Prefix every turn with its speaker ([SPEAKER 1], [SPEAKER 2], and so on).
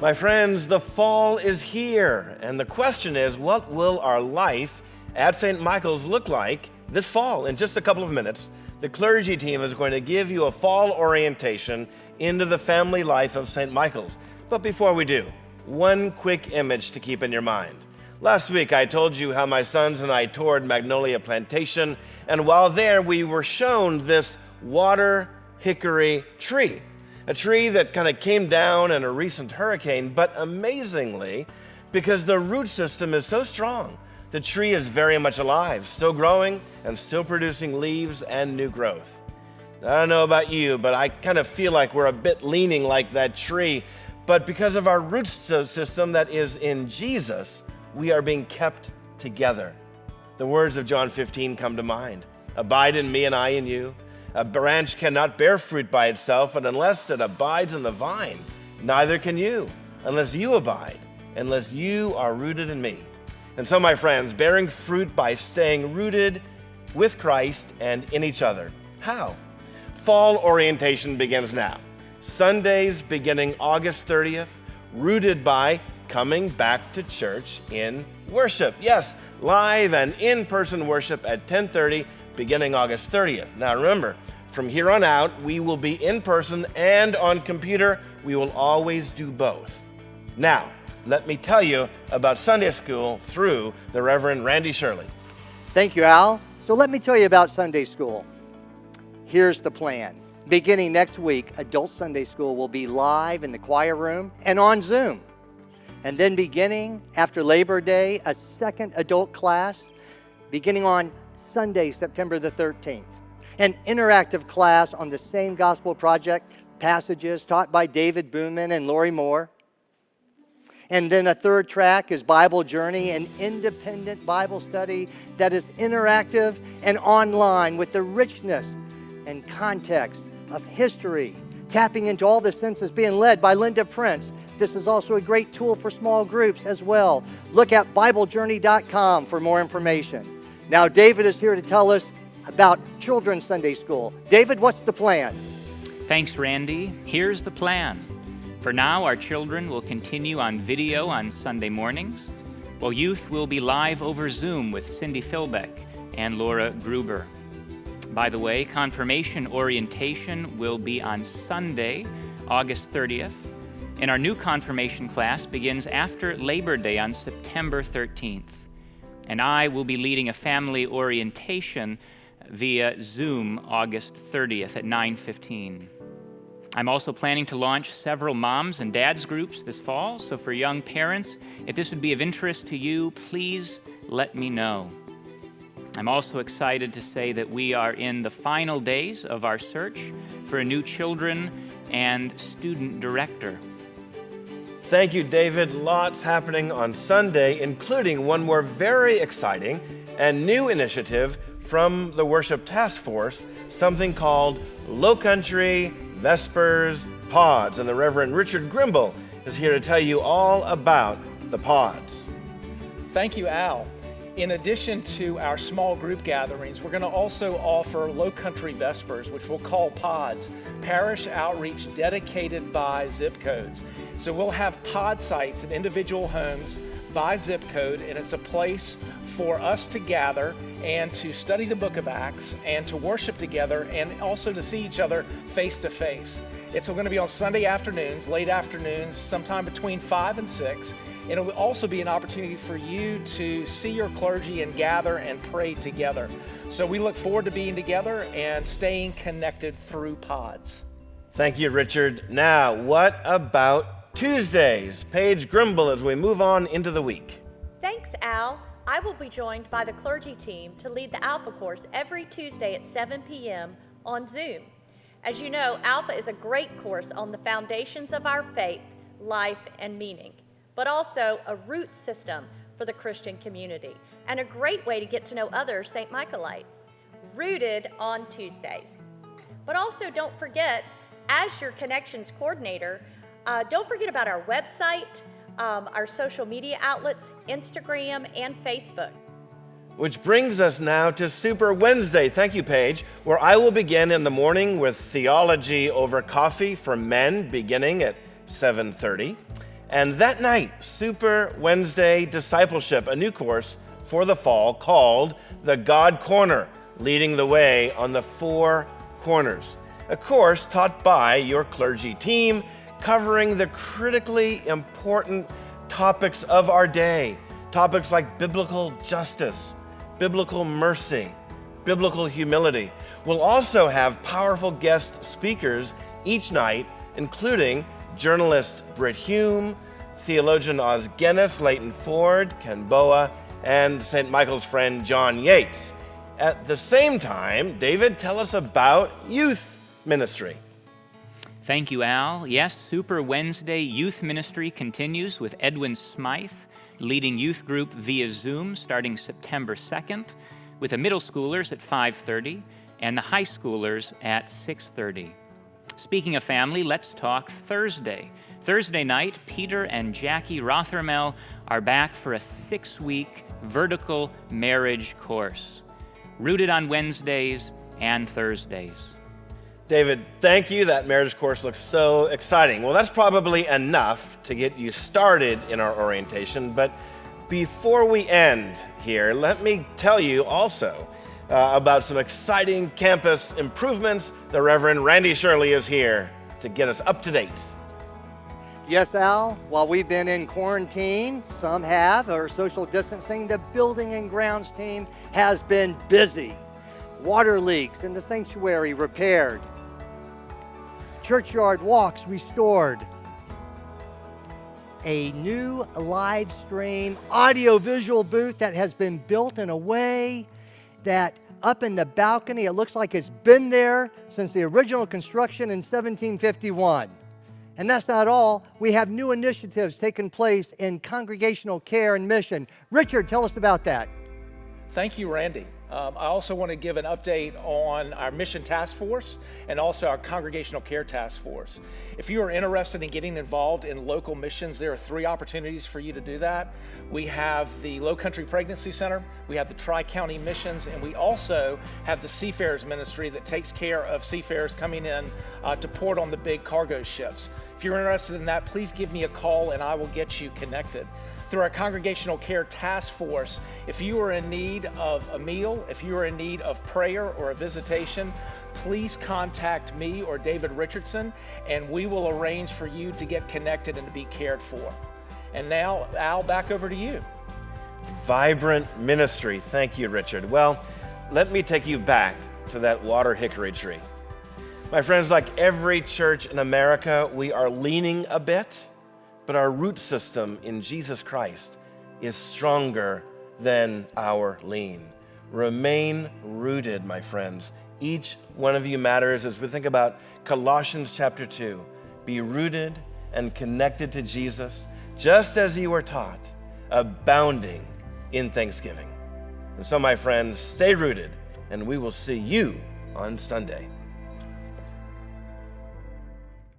[SPEAKER 1] My friends, the fall is here, and the question is, what will our life at St. Michael's look like this fall? In just a couple of minutes, the clergy team is going to give you a fall orientation into the family life of St. Michael's. But before we do, one quick image to keep in your mind. Last week, I told you how my sons and I toured Magnolia Plantation, and while there, we were shown this water hickory tree. A tree that kind of came down in a recent hurricane, but amazingly, because the root system is so strong, the tree is very much alive, still growing and still producing leaves and new growth. I don't know about you, but I kind of feel like we're a bit leaning like that tree, but because of our root system that is in Jesus, we are being kept together. The words of John 15 come to mind. Abide in me and I in you. A branch cannot bear fruit by itself, and unless it abides in the vine, neither can you, unless you abide, unless you are rooted in me. And so, my friends, bearing fruit by staying rooted with Christ and in each other. How? Fall orientation begins now. Sundays beginning August 30th, rooted by coming back to church in worship. Yes, live and in-person worship at 10:30 beginning August 30th. Now remember, from here on out, we will be in person and on computer. We will always do both. Now, let me tell you about Sunday School through the Reverend Randy Shirley.
[SPEAKER 2] Thank you, Al. So let me tell you about Sunday School. Here's the plan. Beginning next week, Adult Sunday School will be live in the choir room and on Zoom. And then beginning after Labor Day, a second adult class beginning on Sunday, September the 13th. An interactive class on the same gospel project passages taught by David Booman and Lori Moore. And then a third track is Bible Journey, an independent Bible study that is interactive and online with the richness and context of history, tapping into all the senses being led by Linda Prince. This is also a great tool for small groups as well. Look at BibleJourney.com for more information. Now, David is here to tell us about Children's Sunday School. David, what's the plan?
[SPEAKER 3] Thanks, Randy. Here's the plan. For now, our children will continue on video on Sunday mornings, while youth will be live over Zoom with Cindy Philbeck and Laura Gruber. By the way, confirmation orientation will be on Sunday, August 30th, and our new confirmation class begins after Labor Day on September 13th. And I will be leading a family orientation via Zoom August 30th at 9:15. I'm also planning to launch several moms and dads groups this fall, so for young parents, if this would be of interest to you, please let me know. I'm also excited to say that we are in the final days of our search for a new children and student director.
[SPEAKER 1] Thank you, David. Lots happening on Sunday, including one more very exciting and new initiative from the Worship Task Force, something called Low Country Vespers Pods. And the Reverend Richard Grimble is here to tell you all about the pods.
[SPEAKER 4] Thank you, Al. In addition to our small group gatherings, we're going to also offer Low Country Vespers, which we'll call pods, parish outreach dedicated by zip codes. So we'll have pod sites in individual homes by zip code, and it's a place for us to gather and to study the book of Acts and to worship together and also to see each other face to face. It's going to be on Sunday afternoons, late afternoons, sometime between 5 and 6. And it will also be an opportunity for you to see your clergy and gather and pray together. So we look forward to being together and staying connected through pods.
[SPEAKER 1] Thank you, Richard. Now, what about Tuesdays? Paige Grimble as we move on into the week.
[SPEAKER 5] Thanks, Al. I will be joined by the clergy team to lead the Alpha course every Tuesday at 7 p.m. on Zoom. As you know, Alpha is a great course on the foundations of our faith, life, and meaning, but also a root system for the Christian community and a great way to get to know other St. Michaelites, rooted on Tuesdays. But also don't forget, as your Connections coordinator, don't forget about our website, our social media outlets, Instagram and Facebook.
[SPEAKER 1] Which brings us now to Super Wednesday. Thank you, Paige, where I will begin in the morning with theology over coffee for men beginning at 7:30. And that night, Super Wednesday Discipleship, a new course for the fall called The God Corner, leading the way on the 4 corners. A course taught by your clergy team covering the critically important topics of our day. Topics like biblical justice, biblical mercy, biblical humility. We'll also have powerful guest speakers each night, including journalist Britt Hume, theologian Os Guinness, Leighton Ford, Ken Boa, and St. Michael's friend John Yates. At the same time, David, tell us about youth ministry.
[SPEAKER 3] Thank you, Al. Yes, Super Wednesday Youth Ministry continues with Edwin Smythe leading youth group via Zoom starting September 2nd, with the middle schoolers at 5:30 and the high schoolers at 6:30. Speaking of family, let's talk Thursday. Thursday night, Peter and Jackie Rothermel are back for a 6-week vertical marriage course, rooted on Wednesdays and Thursdays.
[SPEAKER 1] David, thank you. That marriage course looks so exciting. Well, that's probably enough to get you started in our orientation, but before we end here, let me tell you also about some exciting campus improvements. The Reverend Randy Shirley is here to get us up to date.
[SPEAKER 2] Yes, Al, while we've been in quarantine, some have, or social distancing, the building and grounds team has been busy. Water leaks in the sanctuary repaired. Churchyard walks restored. A new live stream audio-visual booth that has been built in a way that up in the balcony, it looks like it's been there since the original construction in 1751. And that's not all. We have new initiatives taking place in congregational care and mission. Richard, tell us about that.
[SPEAKER 4] Thank you, Randy. I also want to give an update on our mission task force and also our congregational care task force. If you are interested in getting involved in local missions, there are 3 opportunities for you to do that. We have the Low Country Pregnancy Center, we have the Tri-County Missions, and we also have the Seafarers Ministry that takes care of seafarers coming in to port on the big cargo ships. If you're interested in that, please give me a call and I will get you connected. Through our Congregational Care Task Force, if you are in need of a meal, if you are in need of prayer or a visitation, please contact me or David Richardson, and we will arrange for you to get connected and to be cared for. And now, Al, back over to you.
[SPEAKER 1] Vibrant ministry. Thank you, Richard. Well, let me take you back to that water hickory tree. My friends, like every church in America, we are leaning a bit, but our root system in Jesus Christ is stronger than our lean. Remain rooted, my friends. Each one of you matters as we think about Colossians chapter 2. Be rooted and connected to Jesus, just as you were taught, abounding in thanksgiving. And so, my friends, stay rooted, and we will see you on Sunday.